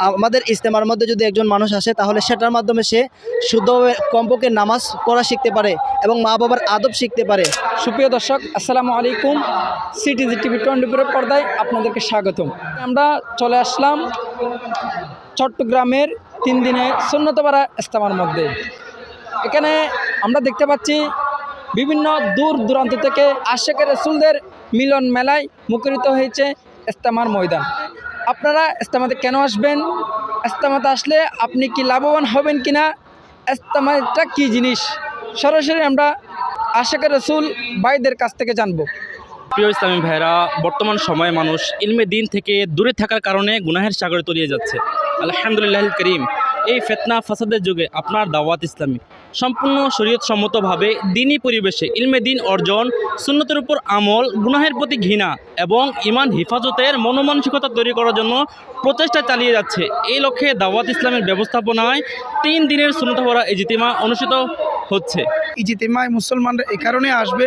আমাদের ইজতেমার মধ্যে যদি একজন মানুষ আসে তাহলে সেটার মাধ্যমে সে শুদ্ধভাবে কমপক্ষে নামাজ পড়া শিখতে পারে এবং মা বাবার আদব শিখতে পারে। সুপ্রিয় দর্শক, আসসালামু আলাইকুম। সিটিজি টিভি 24 পর্দায় আপনাদেরকে স্বাগতম। আমরা চলে আসলাম চট্টগ্রামের 3 দিনে সুন্নতপাড়া ইজতেমার মধ্যে। এখানে আমরা দেখতে পাচ্ছি বিভিন্ন দূর দূরান্ত থেকে আশিকে রাসূলদের মিলন মেলায় মুখরিত হয়েছে ইজতেমার ময়দান। আপনারা ইজতেমাতে কেন আসবেন, ইজতেমাতে আসলে আপনি কি লাভবান হবেন কিনা, ইজতেমাটা কী জিনিস, সরাসরি আমরা আশিকে রাসূল ভাইদের কাছ থেকে জানবো। প্রিয় ইসলামী ভাইরা, বর্তমান সময়ে মানুষ ইলমে দিন থেকে দূরে থাকার কারণে গুনাহের সাগরে তলিয়ে যাচ্ছে। আলহামদুলিল্লাহিল করিম, এই ফিতনা ফাসাদের যুগে আপনার দাওয়াত ইসলামী সম্পূর্ণ শরীয়ত সম্মতভাবে দিনী পরিবেশে ইলমে দিন অর্জন, সুন্নতের উপর আমল, গুনাহের প্রতি ঘৃণা এবং ইমান হিফাজতের মনোমানসিকতা তৈরি করার জন্য প্রচেষ্টা চালিয়ে যাচ্ছে। এই লক্ষ্যে দাওয়াত ইসলামের ব্যবস্থাপনায় 3 দিনের সুন্নতপাড়া ইজতিমা অনুষ্ঠিত হচ্ছে। ইজতিমায় মুসলমানরা এই কারণে আসবে,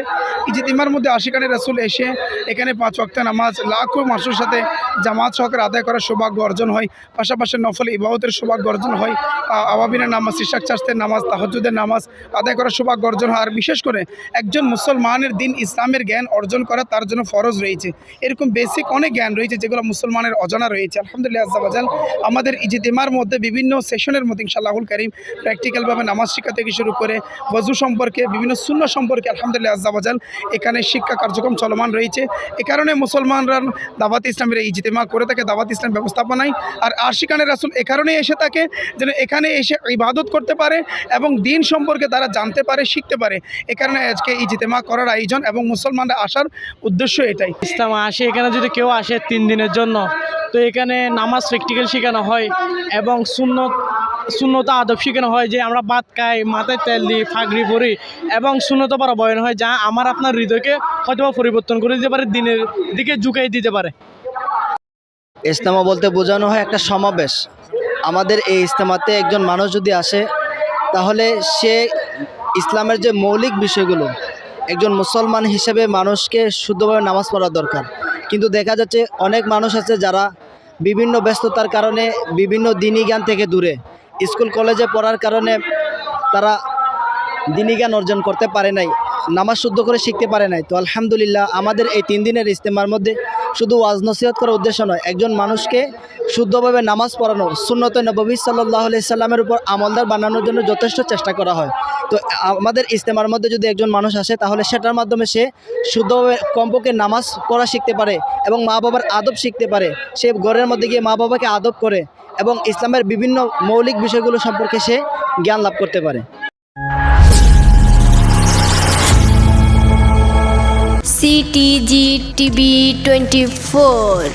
ইজতিমার মধ্যে আশিকানে রাসূল এসে এখানে 5 ওয়াক্ত নামাজ লাখো মানুষের সাথে জামাত সহকারে আদায় করার সৌভাগ্য অর্জন হয়। পাশাপাশি নফল ইবাদতের সৌভাগ্য অর্জন হয়। আওয়াবিনের নামাজ, ইশাক চাষতের নামাজ, তাহাজ্জুদের নামাজ আদায় করার সৌভাগ্য অর্জন হয়। আর বিশেষ করে একজন মুসলমানের দিন ইসলামের জ্ঞান অর্জন করা তার জন্য ফরজ রয়েছে। এরকম বেসিক অনেক জ্ঞান রয়েছে যেগুলো মুসলমানের অজানা রয়েছে। আলহামদুলিল্লাহ আজ্জা ওয়া জাল আমাদের ইজতিমার মধ্যে বিভিন্ন সেশনের মধ্যে ইনশাআল্লাহুল কারীম প্র্যাকটিক্যালভাবে নামাজ শিক্ষা থেকে শুরু করে ওযু সম্পর্কে, বিভিন্ন সুন্নাহ সম্পর্কে আলহামদুলিল্লাহ আজ্জা ওয়া জাল এখানে শিক্ষা কার্যক্রম চলমান রয়েছে। এ কারণে মুসলমানরা দাওয়াত ইসলামের এই ইজতিমা করে থাকে দাওয়াত ইসলাম ব্যবস্থাপনায়। আর আশিকানে রাসূল এ কারণেই এসে থাকে যেন এখানে এসে ইবাদত করতে পারে এবং দিন সম্পর্কে তারা জানতে পারে, শিখতে পারে। এ কারণে আজকে ইজতিমা করার আয়োজন এবং মুসলমানরা আসার উদ্দেশ্য এটাই। ইজতিমা আসে, এখানে যদি কেউ আসে 3 দিনের জন্য, তো এখানে নামাজ প্র্যাকটিক্যাল শেখানো হয় এবং সুন্নত আদব শেখানো হয়, যে আমরা ভাত খাই, মাথায় তেল দিই, ফাগড়ি পরি এবং সুন্নতপাড়া বয়ান হয়, যা আমার আপনার হৃদয়কে হয়তো পরিবর্তন করে দিতে পারে, দিনের দিকে ঝুঁকাই দিতে পারে। ইজতেমা বলতে বোঝানো হয় একটা সমাবেশ। আমাদের এই ইজতেমাতে একজন মানুষ যদি আসে তাহলে সে ইসলামের যে মৌলিক বিষয়গুলো, একজন মুসলমান হিসেবে মানুষকে শুদ্ধভাবে নামাজ পড়া দরকার। কিন্তু দেখা যাচ্ছে অনেক মানুষ আছে যারা বিভিন্ন ব্যস্ততার কারণে বিভিন্ন দিনী জ্ঞান থেকে দূরে, স্কুল কলেজে পড়ার কারণে তারা দিনী জ্ঞান অর্জন করতে পারে নাই, নামাজ শুদ্ধ করে শিখতে পারে নাই। তো আলহামদুলিল্লাহ আমাদের এই 3 দিনের ইজতেমার মধ্যে শুধু ওয়াজ নসিহত করার উদ্দেশ্য নয়, একজন মানুষকে শুদ্ধভাবে নামাজ পড়ানো, সুন্নতে নববী সাল্লাল্লাহু আলাইহি সাল্লামের উপর আমলদার বানানোর জন্য যথেষ্ট চেষ্টা করা হয়। তো আমাদের ইজতেমার মধ্যে যদি একজন মানুষ আসে তাহলে সেটার মাধ্যমে সে শুদ্ধভাবে কমপক্ষে নামাজ পড়া শিখতে পারে এবং মা বাবার আদব শিখতে পারে। সে ঘরের মধ্যে গিয়ে মা বাবাকে আদব করে এবং ইসলামের বিভিন্ন মৌলিক বিষয়গুলো সম্পর্কে সে জ্ঞান লাভ করতে পারে। CTG TV 24।